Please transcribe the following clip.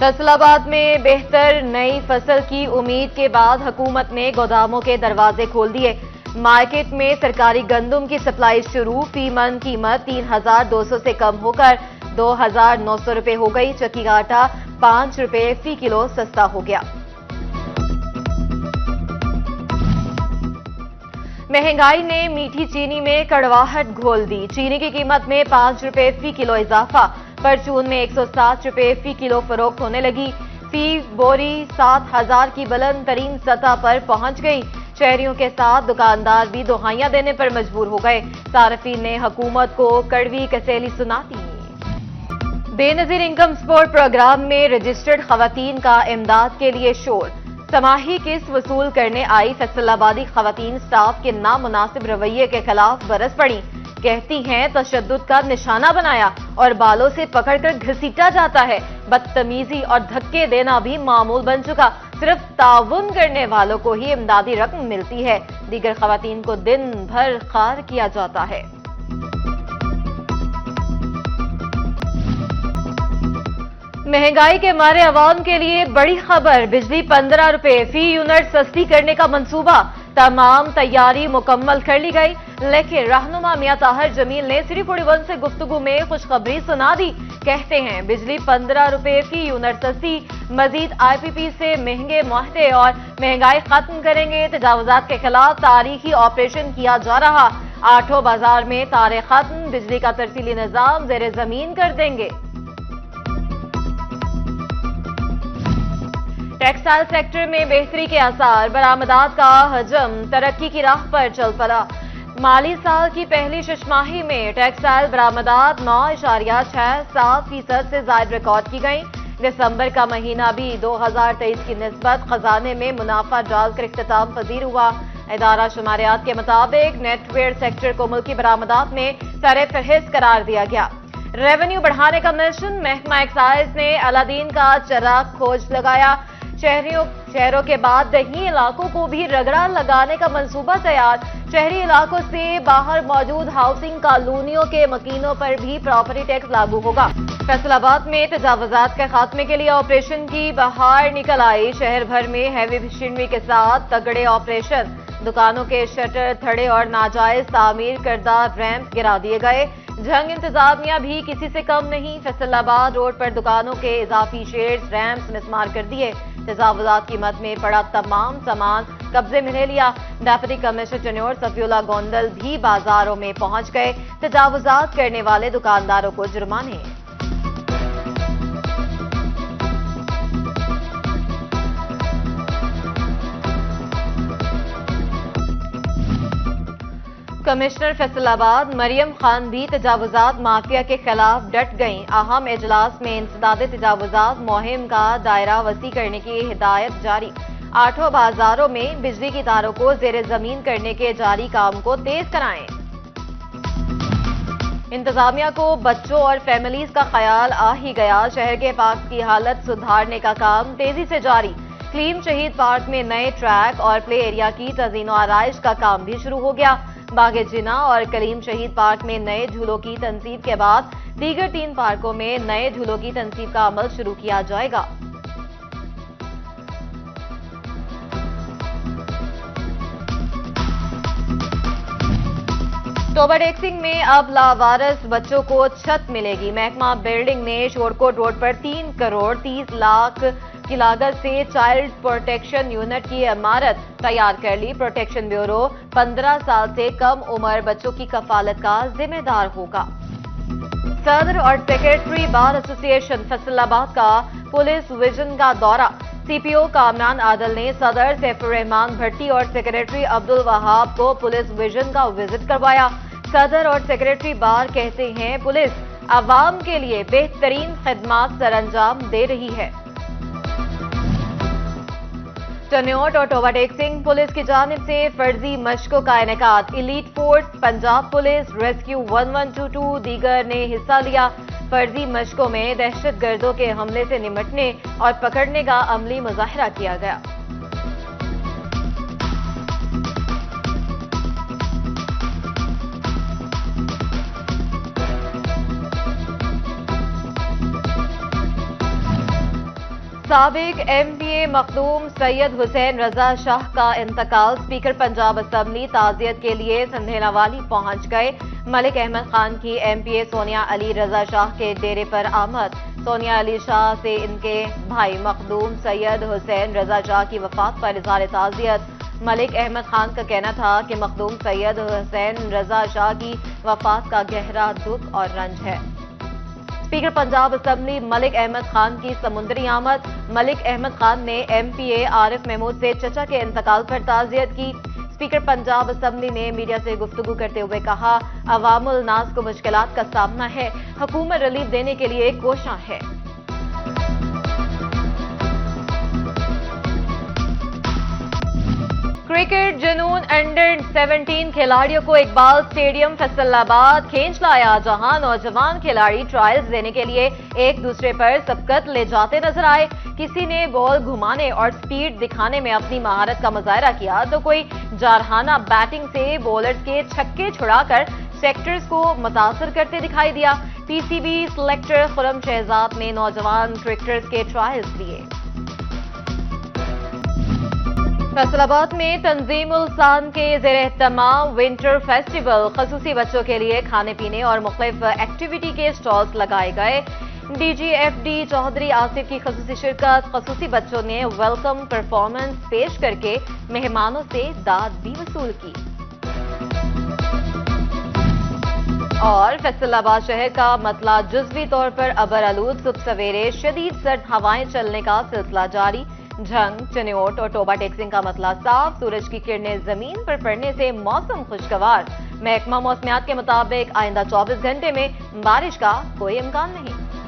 फैसल आबाद में बेहतर नई फसल की उम्मीद के बाद हुकूमत ने गोदामों के दरवाजे खोल दिए। मार्केट में सरकारी गंदम की सप्लाई शुरू। फी मन कीमत 3,200 से कम होकर 2,900 रुपए हो गई। चक्की का आटा 5 रुपए फी किलो सस्ता हो गया। महंगाई ने मीठी चीनी में कड़वाहट घोल दी। चीनी की कीमत में 5 रुपए फी किलो इजाफा। परचून में 160 रुपए फी किलो फरोख्त होने लगी। फी बोरी 7,000 की बुलंद तरीन सतह पर पहुंच गई। शहरियों के साथ दुकानदार भी दुहाइयां देने पर मजबूर हो गए। सार्फिन ने हुकूमत को कड़वी कसेली सुना दी। बेनजीर इनकम सपोर्ट प्रोग्राम में रजिस्टर्ड खवातीन का इमदाद के लिए शोर। समाही किस्त वसूल करने आई फैसलाबादी खवातीन स्टाफ के नामुनासिब रवैये के खिलाफ बरस पड़ी। कहती हैं तशद्दुद का निशाना बनाया और बालों से पकड़कर घसीटा जाता है। बदतमीजी और धक्के देना भी मामूल बन चुका। सिर्फ ताउन करने वालों को ही इमदादी रकम मिलती है। दीगर खवातीन को दिन भर खार किया जाता है। महंगाई के मारे अवाम के लिए बड़ी खबर। बिजली 15 रुपए फी यूनिट सस्ती करने का मंसूबा। तमाम तैयारी मुकम्मल कर ली गई, लेकिन रहनुमा मियां ताहिर जमील ने सिटी 41 से गुफ्तगू में खुशखबरी सुना दी। कहते हैं बिजली 15 रुपए फी यूनिट सस्ती, मजीद IPP से महंगे मुआहदे और महंगाई खत्म करेंगे। तजावुजात के खिलाफ तारीखी ऑपरेशन किया जा रहा। आठों बाजार में तारे खत्म, बिजली का तरसीली निजाम जेर जमीन कर देंगे। टेक्सटाइल सेक्टर में बेहतरी के आसार। बरामदात का हजम तरक्की की राह पर चल पड़ा। माली साल की पहली छमाही में टेक्सटाइल बरामदात 9.67% से ज्यादा रिकॉर्ड की गई। दिसंबर का महीना भी 2023 की निस्बत खजाने में मुनाफा डालकर इख्तिताम पजीर हुआ। इदारा शुमारियात के मुताबिक नेटवेयर सेक्टर को मुल्की बरामदात में सरे फहरिस्त करार दिया गया। रेवेन्यू बढ़ाने का मिशन। महकमा एक्साइज ने अलादीन का चिराग खोज लगाया। शहरों के बाद दही इलाकों को भी रगड़ा लगाने का मंसूबा तैयार। शहरी इलाकों से बाहर मौजूद हाउसिंग कॉलोनियों के मकीनों पर भी प्रॉपर्टी टैक्स लागू होगा। फैसलाबाद में तजावुजात के खात्मे के लिए ऑपरेशन की बहार निकल आई। शहर भर में हैवी मशीनरी के साथ तगड़े ऑपरेशन। दुकानों के शटर थड़े और नाजायज तामीर करदा रैंप गिरा दिए गए। जंग इंतजामिया भी किसी से कम नहीं। फैसलाबाद रोड पर दुकानों के इजाफी शेड्स रैंप्स मिसमार कर दिए। तजावुजात की मद में पड़ा तमाम सामान कब्जे में ले लिया। Deputy commissioner tenure Safiullah Gondal भी बाजारों में पहुंच गए। तजावुजात करने वाले दुकानदारों को जुर्माने। कमिश्नर फैसलाबाद मरियम खान भी तजावुजात माफिया के खिलाफ डट गईं। अहम इजलास में इंसदाद तजावुजात मुहिम का दायरा वसी करने की हिदायत जारी। आठों बाजारों में बिजली की तारों को जेर जमीन करने के जारी काम को तेज कराएं। इंतजामिया को बच्चों और फैमिलीज का ख्याल आ ही गया। शहर के पार्क की हालत सुधारने का काम तेजी से जारी। क्लीन शहीद पार्क में नए ट्रैक और प्ले एरिया की तज़ीनो आराइश का काम भी शुरू हो गया। बागे जिना और करीम शहीद पार्क में नए झूलों की तनसीब के बाद दीगर 3 पार्कों में नए झूलों की तनसीब का अमल शुरू किया जाएगा। टोबा टेक्सिंग में अब लावारिस बच्चों को छत मिलेगी। महकमा बिल्डिंग ने शोरकोट रोड पर 3 करोड़ 30 लाख की लागत से चाइल्ड प्रोटेक्शन यूनिट की इमारत तैयार कर ली। प्रोटेक्शन ब्यूरो 15 साल से कम उम्र बच्चों की कफालत का जिम्मेदार होगा। सदर और सेक्रेटरी बार एसोसिएशन फैसलाबाद का पुलिस विजन का दौरा। CPO कामरान आदल ने सदर सैफुर रहमान भट्टी और सेक्रेटरी अब्दुल वहाब को पुलिस विजन का विजिट करवाया। सदर और सेक्रेटरी बार कहते हैं पुलिस आवाम के लिए बेहतरीन खिदमात सरअंजाम दे रही है। टन्योट और टोबा टेक्सिंग पुलिस की जानिब से फर्जी मशकों का इनेकाद। Elite force, Punjab police, rescue 1122 दीगर ने हिस्सा लिया। फर्जी मशकों में दहशतगर्दों के हमले से निमटने और पकड़ने का अमली मुजाहिरा किया गया। سابق ایم پی اے مخدوم سید حسین رضا شاہ کا انتقال، اسپیکر پنجاب اسمبلی تعزیت کے لیے سندھیلا والی پہنچ گئے۔ ملک احمد خان کی ایم پی اے سونیا علی رضا شاہ کے ڈیرے پر آمد۔ سونیا علی شاہ سے ان کے بھائی مخدوم سید حسین رضا شاہ کی وفات پر اظہار تعزیت۔ ملک احمد خان کا کہنا تھا کہ مخدوم سید حسین رضا شاہ کی وفات کا گہرا دکھ اور رنج ہے۔ اسپیکر پنجاب اسمبلی ملک احمد خان کی سمندری آمد۔ ملک احمد خان نے ایم پی اے عارف محمود سے چچا کے انتقال پر تعزیت کی۔ اسپیکر پنجاب اسمبلی نے میڈیا سے گفتگو کرتے ہوئے کہا، عوام الناس کو مشکلات کا سامنا ہے، حکومت ریلیف دینے کے لیے کوشاں ہے۔ کرکٹ جنون انڈر 17 کھلاڑیوں کو اقبال اسٹیڈیم فیصل آباد کھینچ لایا، جہاں نوجوان کھلاڑی ٹرائلز دینے کے لیے ایک دوسرے پر سبقت لے جاتے نظر آئے۔ کسی نے بال گھمانے اور سپیڈ دکھانے میں اپنی مہارت کا مظاہرہ کیا تو کوئی جارحانہ بیٹنگ سے بولرز کے چھکے چھڑا کر سیکٹرز کو متاثر کرتے دکھائی دیا۔ پی سی بی سلیکٹر خرم شہزاد نے نوجوان کرکٹرز کے ٹرائلز لیے۔ فیصل آباد میں تنظیم السان کے زیر اہتمام ونٹر فیسٹیول، خصوصی بچوں کے لیے کھانے پینے اور مختلف ایکٹیویٹی کے سٹالز لگائے گئے۔ D G F D Chaudhry Asif کی خصوصی شرکت، خصوصی بچوں نے ویلکم پرفارمنس پیش کر کے مہمانوں سے داد بھی وصول کی۔ اور فیصل آباد شہر کا مسئلہ جزوی طور پر ابر آلود، صبح سویرے شدید سرد ہوائیں چلنے کا سلسلہ جاری۔ جھنگ، چنیوٹ اور ٹوبا ٹیکسنگ کا مسئلہ صاف، سورج کی کرنیں زمین پر پڑنے سے موسم خوشگوار۔ محکمہ موسمیات کے مطابق آئندہ 24 گھنٹے میں بارش کا کوئی امکان نہیں۔